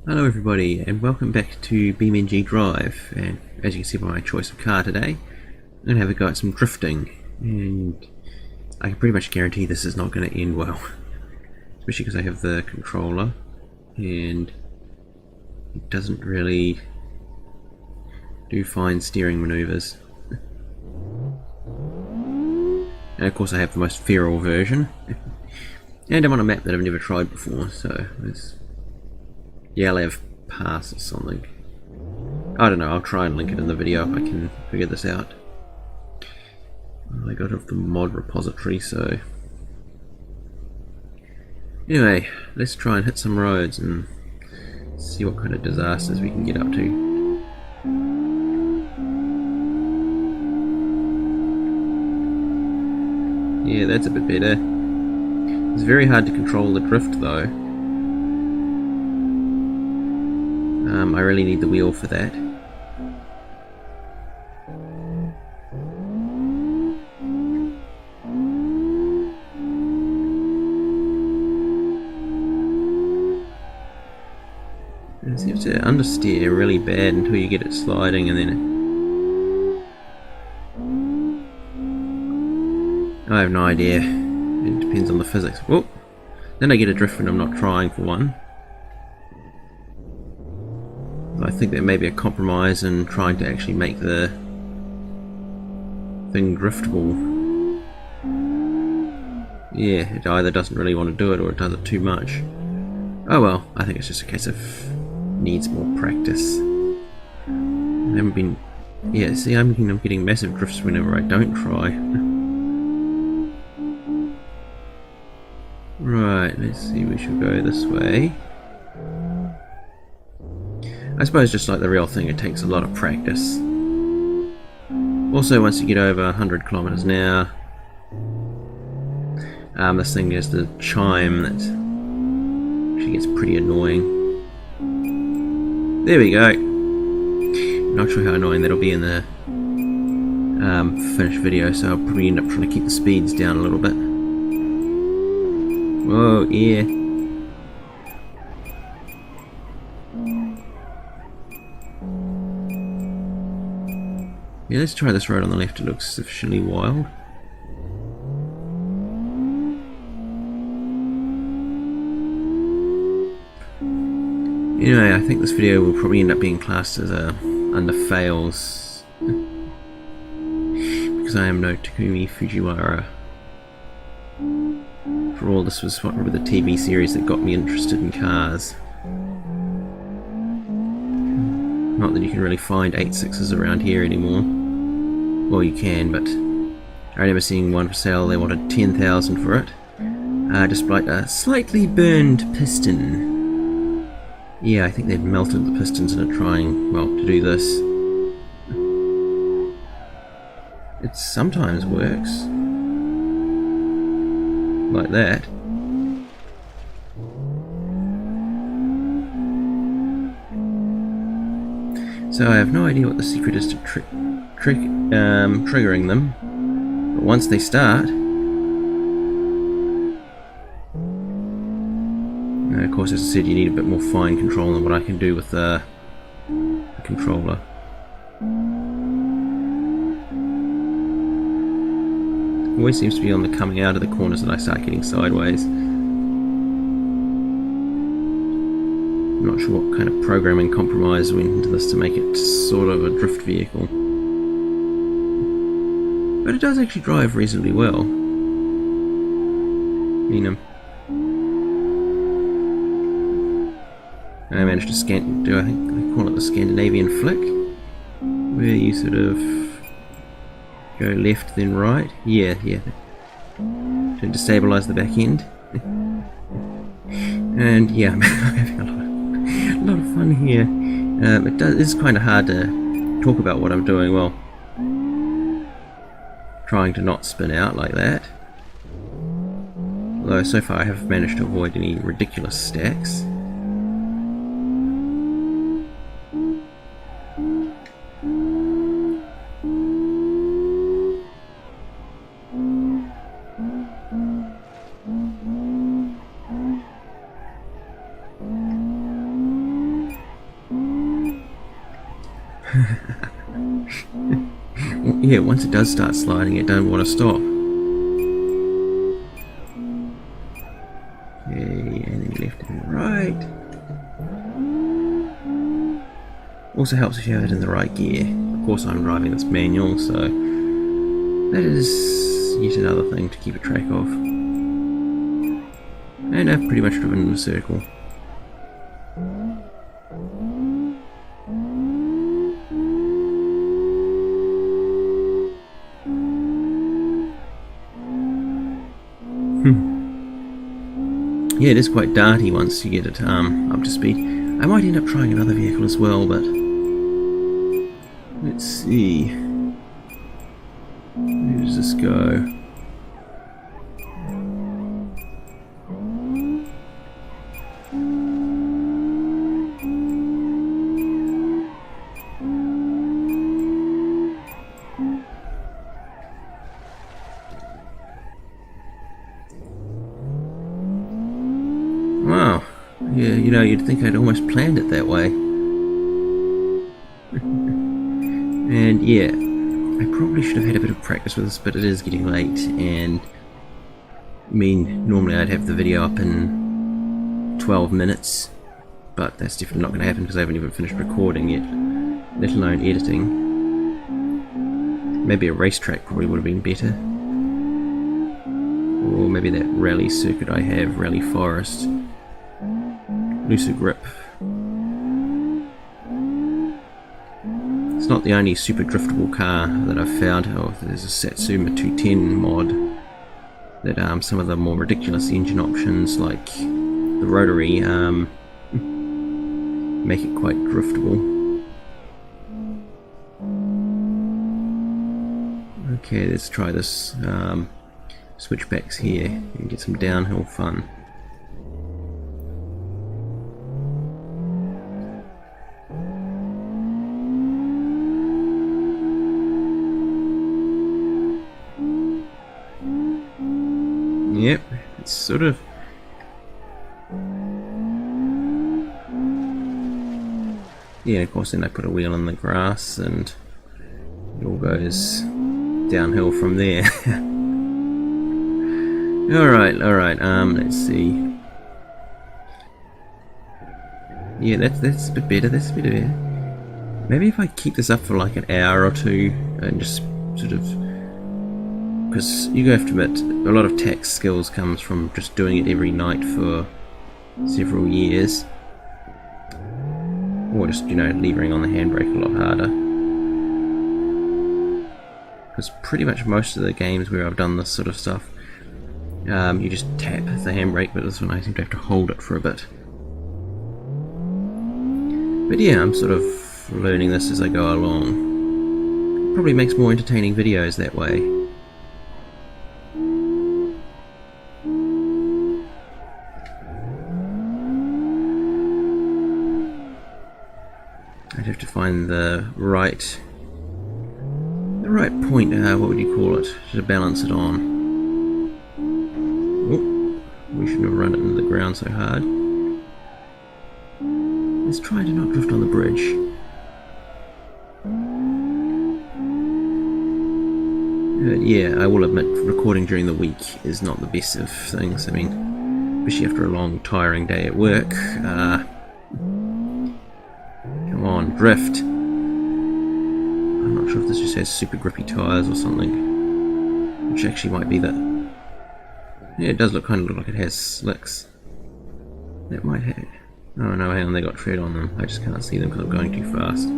Hello everybody and welcome back to BeamNG.drive, and as you can see by my choice of car today, I'm going to have a go at some drifting, and I can pretty much guarantee this is not going to end well, especially because I have the controller and it doesn't really do fine steering maneuvers. And of course I have the most feral version, and I'm on a map that I've never tried before, so it's Yalev Pass or something. I don't know, I'll try and link it in the video if I can figure this out. I got it off the mod repository, so... Anyway, let's try and hit some roads and see what kind of disasters we can get up to. Yeah, that's a bit better. It's very hard to control the drift though. I really need the wheel for that. It seems to understeer really bad until you get it sliding, and then I have no idea. It depends on the physics. Whoop! Then I get a drift when I'm not trying for one. I think there may be a compromise in trying to actually make the thing driftable. Yeah, it either doesn't really want to do it or it does it too much. Oh well, I think it's just a case of needs more practice. I haven't been... Yeah, see, I'm getting massive drifts whenever I don't try. Right, let's see, we should go this way. I suppose just like the real thing, it takes a lot of practice. Also, once you get over 100 kilometers an hour, this thing has the chime that actually gets pretty annoying. There we go. Not sure how annoying that'll be in the finished video, so I'll probably end up trying to keep the speeds down a little bit. Whoa, yeah. Yeah, let's try this road on the left, it looks sufficiently wild. Anyway, I think this video will probably end up being classed as a under fails, because I am no Takumi Fujiwara. For all, this was probably the TV series that got me interested in cars. Not that you can really find 8.6s around here anymore. Well, you can, but I remember seeing one for sale. They wanted 10,000 for it, despite a slightly burned piston. Yeah, I think they'd melted the pistons and are trying, well, to do this. It sometimes works. Like that. So I have no idea what the secret is to triggering them, but once they start, and of course, as I said, you need a bit more fine control than what I can do with the controller. It always seems to be on the coming out of the corners that I start getting sideways. I'm not sure what kind of programming compromise went into this to make it sort of a drift vehicle. But it does actually drive reasonably well. I mean, I managed to do, I think they call it the Scandinavian flick, where you sort of go left then right. Yeah. To destabilize the back end. And yeah, I'm having a lot of fun here. It's kind of hard to talk about what I'm doing. Well, trying to not spin out like that. Although so far I have managed to avoid any ridiculous stacks. Yeah, once it does start sliding, it don't want to stop. Okay, and then left and right. Also helps if you have it in the right gear. Of course, I'm driving this manual, so that is yet another thing to keep a track of. And I've pretty much driven in a circle. Yeah, it is quite darty once you get it up to speed. I might end up trying another vehicle as well, but let's see. Where does this go? Wow. Yeah, you know, you'd think I'd almost planned it that way. And yeah, I probably should have had a bit of practice with this, but it is getting late, and I mean, normally I'd have the video up in 12 minutes, but that's definitely not going to happen because I haven't even finished recording yet, let alone editing. Maybe a racetrack probably would have been better. Or maybe that rally circuit I have, Rally Forest. Looser grip. It's not the only super driftable car that I've found. Oh, there's a Satsuma 210 mod that some of the more ridiculous engine options like the rotary make it quite driftable. Okay, let's try this switchbacks here and get some downhill fun. Yep, it's sort of... Yeah, of course then I put a wheel in the grass and it all goes downhill from there. Alright, let's see. Yeah, that's a bit better, Maybe if I keep this up for like an hour or two and just sort of... Because you have to admit, a lot of tax skills comes from just doing it every night for several years. Or just, you know, levering on the handbrake a lot harder. Because pretty much most of the games where I've done this sort of stuff, you just tap the handbrake, but this one I seem to have to hold it for a bit. But yeah, I'm sort of learning this as I go along. Probably makes more entertaining videos that way. I'd have to find the right point, what would you call it, to balance it on. Oh, we shouldn't have run it into the ground so hard. Let's try to not drift on the bridge. Yeah, I will admit, recording during the week is not the best of things. I mean, especially after a long, tiring day at work. Come on, drift. I'm not sure if this just has super grippy tyres or something. Which actually might be that. Yeah, it does kind of look like it has slicks. That might have... Oh no, hang on, they got tread on them. I just can't see them because I'm going too fast.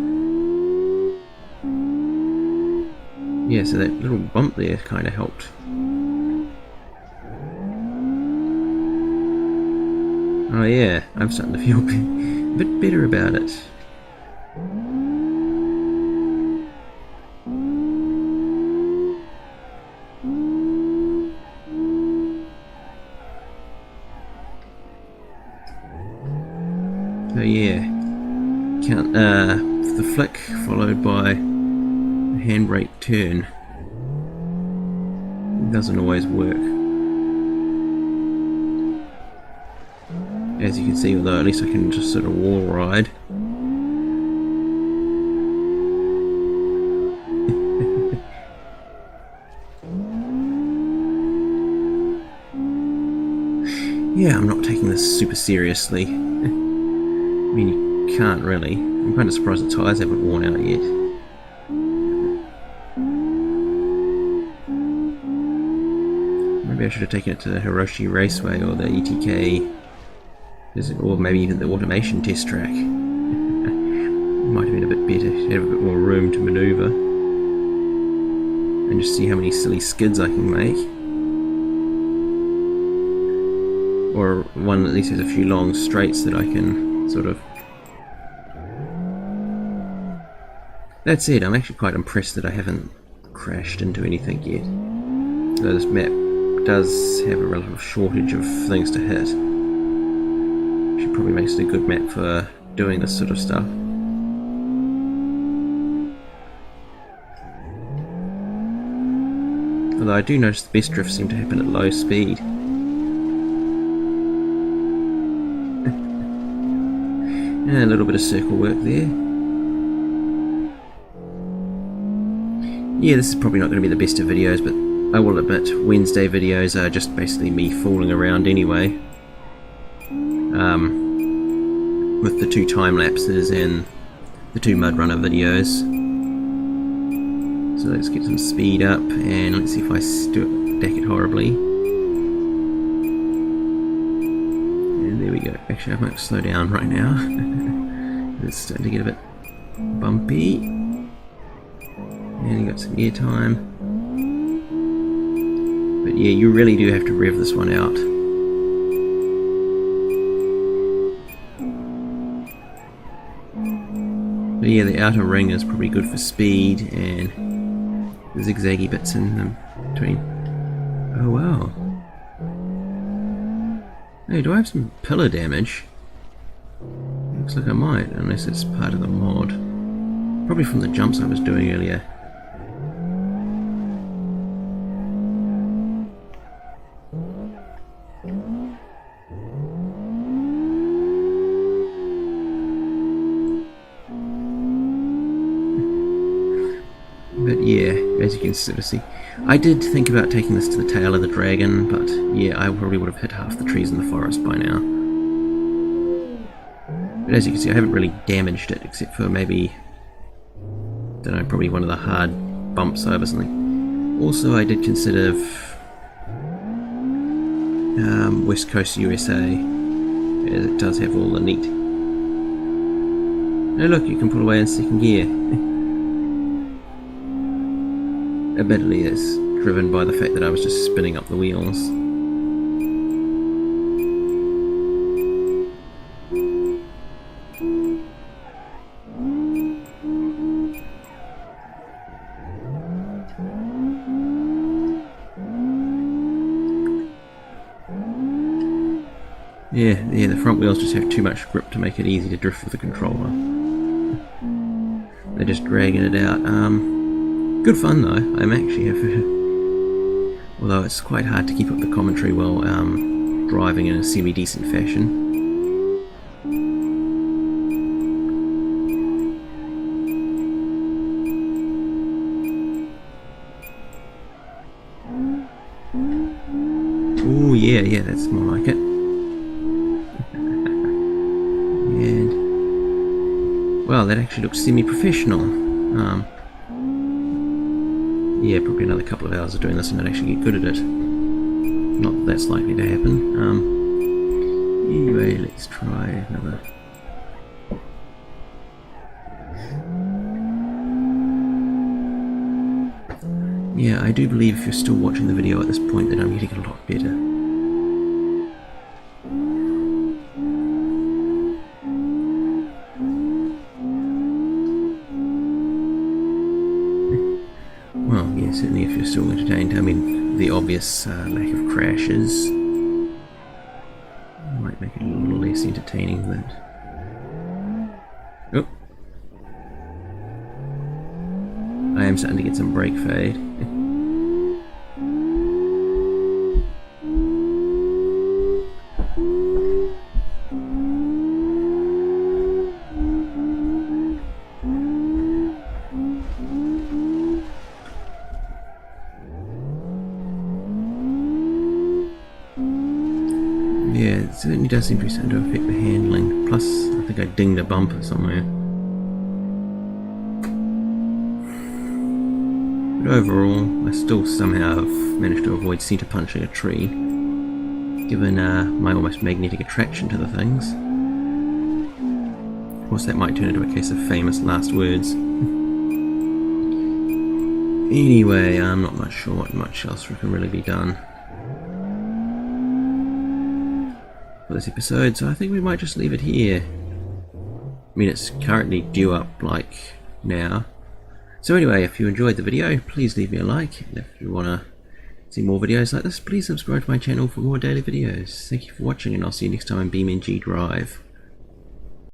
Yeah, so that little bump there kind of helped. Oh yeah, I'm starting to feel a bit better about it. So yeah, the flick followed by a handbrake turn. It doesn't always work. As you can see, although at least I can just sort of wall ride. yeah, I'm not taking this super seriously. I mean, you can't really. I'm kind of surprised the tyres haven't worn out yet. Maybe I should have taken it to the Hiroshi Raceway or the ETK, or maybe even the automation test track. Might have been a bit better, have a bit more room to manoeuvre. And just see how many silly skids I can make. Or one at least has a few long straights that I can sort of... That's it, I'm actually quite impressed that I haven't crashed into anything yet. So this map does have a relative shortage of things to hit. Which probably makes it a good map for doing this sort of stuff. Although I do notice the best drifts seem to happen at low speed. And a little bit of circle work there. Yeah, this is probably not going to be the best of videos, but I will admit, Wednesday videos are just basically me fooling around anyway. With the 2 time lapses and the 2 mud runner videos. So let's get some speed up and let's see if I stack it horribly. And there we go. Actually, I might slow down right now. It's starting to get a bit bumpy. And you got some air time. But yeah, you really do have to rev this one out. But yeah, the outer ring is probably good for speed and the zigzaggy bits in between. Oh wow. Hey, do I have some pillar damage? Looks like I might, unless it's part of the mod. Probably from the jumps I was doing earlier. But yeah, as you can sort of see, I did think about taking this to the tail of the dragon, but yeah, I probably would have hit half the trees in the forest by now. But as you can see, I haven't really damaged it, except for maybe, don't know, probably one of the hard bumps over something. Also, I did consider West Coast USA, as it does have all the neat. Oh look, you can pull away in second gear. Admittedly, it's driven by the fact that I was just spinning up the wheels. Yeah, the front wheels just have too much grip to make it easy to drift with the controller. They're just dragging it out. Good fun though. I'm actually although it's quite hard to keep up the commentary while driving in a semi-decent fashion. Oh yeah, that's more like it. And well, that actually looks semi-professional. Yeah, probably another couple of hours of doing this and I'd actually get good at it. Not that that's likely to happen. Anyway, let's try another. Yeah, I do believe if you're still watching the video at this point that I'm getting a lot better. Well, yeah, certainly if you're still entertained. I mean, the obvious lack of crashes might make it a little less entertaining, but... Oh! I am starting to get some brake fade. Yeah, certainly does seem to be starting to affect the handling. Plus, I think I dinged a bumper somewhere. But overall, I still somehow have managed to avoid centre punching a tree, given my almost magnetic attraction to the things. Of course, that might turn into a case of famous last words. Anyway, I'm not much sure what much else can really be done for this episode, so I think we might just leave it here. I mean, it's currently due up like now. So anyway, if you enjoyed the video, please leave me a like, and if you want to see more videos like this, please subscribe to my channel for more daily videos. Thank you for watching, and I'll see you next time on BeamNG.drive.